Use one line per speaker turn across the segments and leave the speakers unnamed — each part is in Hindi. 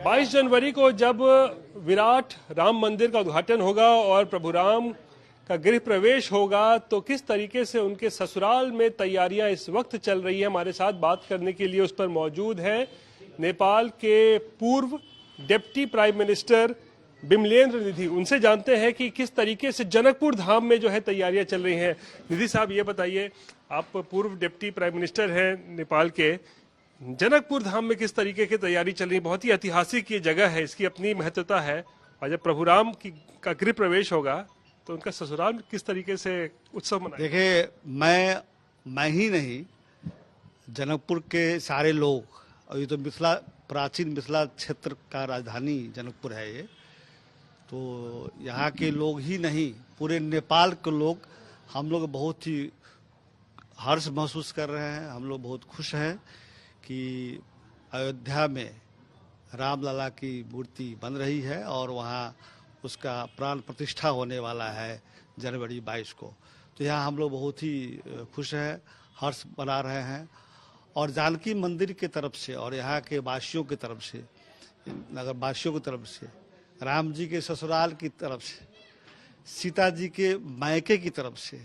22 जनवरी को जब विराट राम मंदिर का उद्घाटन होगा और प्रभु राम का गृह प्रवेश होगा तो किस तरीके से उनके ससुराल में तैयारियां इस वक्त चल रही है, हमारे साथ बात करने के लिए उस पर मौजूद है नेपाल के पूर्व डिप्टी प्राइम मिनिस्टर बिमलेंद्र निधि। उनसे जानते हैं कि किस तरीके से जनकपुर धाम में जो है तैयारियां चल रही हैं। निधि साहब, ये बताइए, आप पूर्व डिप्टी प्राइम मिनिस्टर हैं नेपाल के, जनकपुर धाम में किस तरीके की तैयारी चल रही है? बहुत ही ऐतिहासिक ये जगह है, इसकी अपनी महत्वता है, और जब प्रभु राम का गृह प्रवेश होगा तो उनका ससुराल किस तरीके से उत्सव मनाएंगे?
देखिए, मैं ही नहीं, जनकपुर के सारे लोग, और ये तो प्राचीन मिथिला क्षेत्र का राजधानी जनकपुर है ये, तो यहाँ के लोग ही नहीं, पूरे नेपाल के लोग, हम लोग बहुत ही हर्ष महसूस कर रहे हैं। हम लोग बहुत खुश हैं कि अयोध्या में रामलला की मूर्ति बन रही है और वहाँ उसका प्राण प्रतिष्ठा होने वाला है जनवरी 22 को। तो यहाँ हम लोग बहुत ही खुश हैं, हर्ष मना रहे हैं। और जानकी मंदिर की तरफ से और यहाँ के वासियों की तरफ से, नगर वासियों की तरफ से, राम जी के ससुराल की तरफ से, सीता जी के मायके की तरफ से,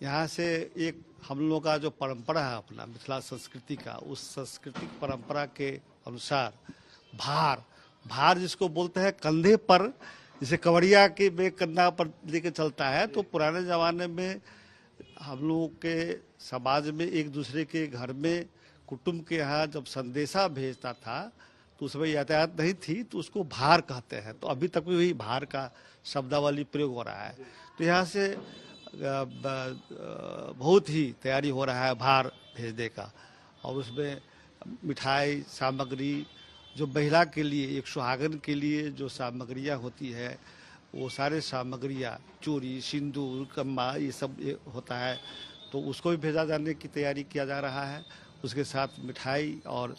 यहाँ से एक हम लोगों का जो परंपरा है अपना मिथिला संस्कृति का, उस सांस्कृतिक परंपरा के अनुसार भार जिसको बोलते हैं कंधे पर, जैसे कवड़िया के में कंधा पर लेके चलता है, तो पुराने जमाने में हम लोगों के समाज में एक दूसरे के घर में कुटुंब के यहाँ जब संदेशा भेजता था तो उसमें यातायात नहीं थी, तो उसको भार कहते हैं। तो अभी तक भी वही भार का शब्दावली प्रयोग हो रहा है। तो यहाँ से बहुत ही तैयारी हो रहा है भार भेजने का, और उसमें मिठाई सामग्री, जो महिला के लिए, एक सुहागन के लिए जो सामग्रियाँ होती है, वो सारे सामग्रियाँ, चूड़ी, सिंदूर, कम्मा, ये सब होता है, तो उसको भी भेजा जाने की तैयारी किया जा रहा है। उसके साथ मिठाई और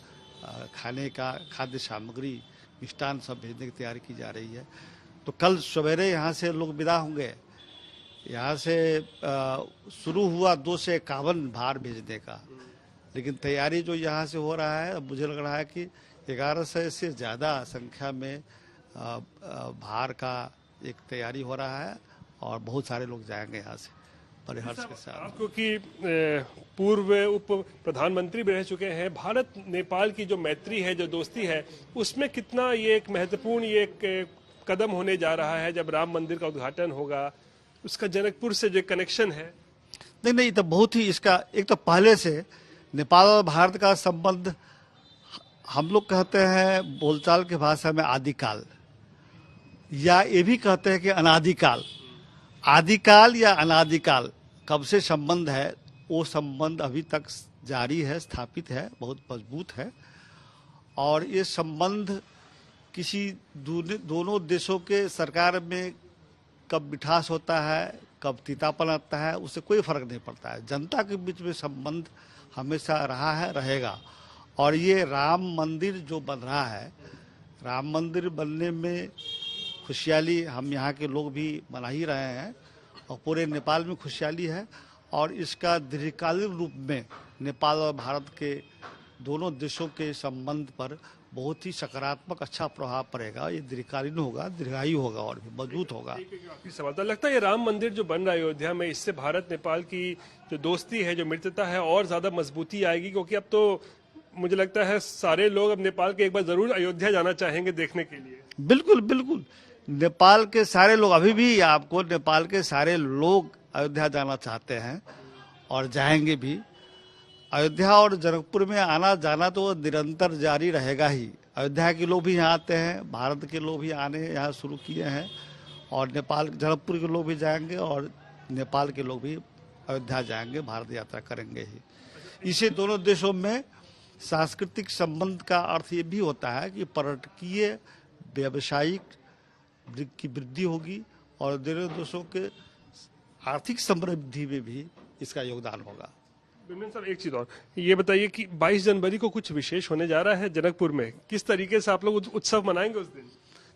खाने का खाद्य सामग्री, मिष्टान सब भेजने की तैयारी की जा रही है। तो कल सवेरे यहाँ से लोग विदा होंगे। यहाँ से शुरू हुआ 2 से 51 भार भेजने का, लेकिन तैयारी जो यहाँ से हो रहा है, मुझे लग रहा है कि 1100 से ज़्यादा संख्या में भार का एक तैयारी हो रहा है, और बहुत सारे लोग जाएंगे यहाँ से बड़े हर्ष के साथ।
आप क्योंकि पूर्व उप प्रधानमंत्री भी रह चुके हैं, भारत नेपाल की जो मैत्री है, जो दोस्ती है, उसमें कितना ये एक महत्वपूर्ण ये एक कदम होने जा रहा है जब राम मंदिर का उद्घाटन होगा, उसका जनकपुर से जो कनेक्शन है?
नहीं, तो बहुत ही इसका, एक तो पहले से नेपाल और भारत का संबंध, हम लोग कहते हैं बोलचाल की भाषा में आदिकाल, या ये भी कहते हैं कि अनादिकाल। आदिकाल या अनादिकाल कब से संबंध है, वो संबंध अभी तक जारी है, स्थापित है, बहुत मजबूत है। और ये संबंध किसी दोनों देशों के सरकार में कब मिठास होता है, कब तीतापन आता है, उससे कोई फर्क नहीं पड़ता है। जनता के बीच में संबंध हमेशा रहा है, रहेगा। और ये राम मंदिर जो बन रहा है, राम मंदिर बनने में खुशहाली हम यहाँ के लोग भी मना ही रहे हैं, और पूरे नेपाल में खुशहाली है। और इसका दीर्घकालीन रूप में नेपाल और भारत के दोनों देशों के संबंध पर बहुत ही सकारात्मक अच्छा प्रभाव पड़ेगा। ये दीर्घकालीन होगा, दीर्घायु होगा और भी मजबूत होगा।
सवाल तो लगता है ये राम मंदिर जो बन रहा है अयोध्या में, इससे भारत नेपाल की जो दोस्ती है, जो मित्रता है, और ज्यादा मजबूती आएगी, क्योंकि अब तो मुझे लगता है सारे लोग अब नेपाल के एक बार जरूर अयोध्या जाना चाहेंगे देखने के लिए।
बिल्कुल, नेपाल के सारे लोग, अभी भी आपको नेपाल के सारे लोग अयोध्या जाना चाहते हैं और जाएंगे भी। अयोध्या और जनकपुर में आना जाना तो निरंतर जारी रहेगा ही। अयोध्या के लोग भी यहाँ आते हैं, भारत के लोग भी आने यहाँ शुरू किए हैं, और नेपाल जनकपुर के लोग भी जाएंगे, और नेपाल के लोग भी अयोध्या जाएंगे, भारत यात्रा करेंगे ही। इसे दोनों देशों में सांस्कृतिक संबंध का अर्थ ये भी होता है कि पर्यटकीय व्यावसायिक की वृद्धि होगी, और दोनों देशों के आर्थिक समृद्धि में भी इसका योगदान होगा।
बिमलेंद्र साहब, एक चीज और ये बताइए कि 22 जनवरी को कुछ विशेष होने जा रहा है जनकपुर में, किस तरीके से आप लोग उत्सव मनाएंगे उस दिन?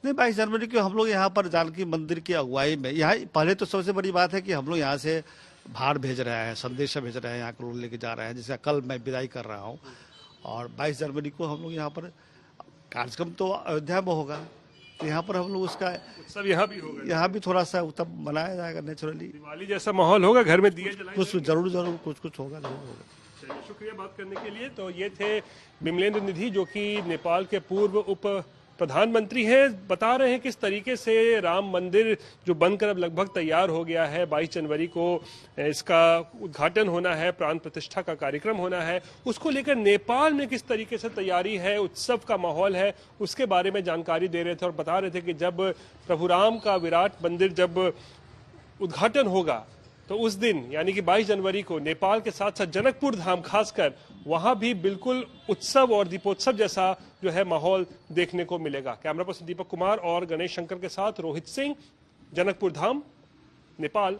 नहीं, 22 जनवरी को हम लोग यहाँ पर जानकी मंदिर की अगुवाई में, यहाँ पहले तो सबसे बड़ी बात है कि हम लोग यहाँ से भार भेज रहे हैं, संदेशा भेज रहे हैं, यहाँ के लोग लेके जा रहे हैं, जिसका कल मैं विदाई कर रहा हूँ। और 22 जनवरी को हम लोग यहाँ पर कार्यक्रम तो अयोध्या में होगा, तो यहाँ पर हम लोग उसका
उत्सव यहाँ भी होगा,
यहाँ भी थोड़ा सा उत्सव मनाया जाएगा नेचुरली।
दिवाली जैसा माहौल होगा, घर में दिए जलाए
कुछ जरूर जरूर कुछ होगा, जरूर होगा।
चलिए, शुक्रिया बात करने के लिए। तो ये थे बिमलेंद्र निधि, जो कि नेपाल के पूर्व उप प्रधानमंत्री हैं। बता रहे हैं किस तरीके से राम मंदिर जो बनकर अब लगभग तैयार हो गया है, 22 जनवरी को इसका उद्घाटन होना है, प्राण प्रतिष्ठा का कार्यक्रम होना है, उसको लेकर नेपाल में किस तरीके से तैयारी है, उत्सव का माहौल है, उसके बारे में जानकारी दे रहे थे। और बता रहे थे कि जब प्रभु राम का विराट मंदिर जब उद्घाटन होगा तो उस दिन यानी कि 22 जनवरी को नेपाल के साथ साथ जनकपुर धाम खासकर वहां भी बिल्कुल उत्सव और दीपोत्सव जैसा जो है माहौल देखने को मिलेगा। कैमरा पर्सन दीपक कुमार और गणेश शंकर के साथ रोहित सिंह, जनकपुर धाम, नेपाल।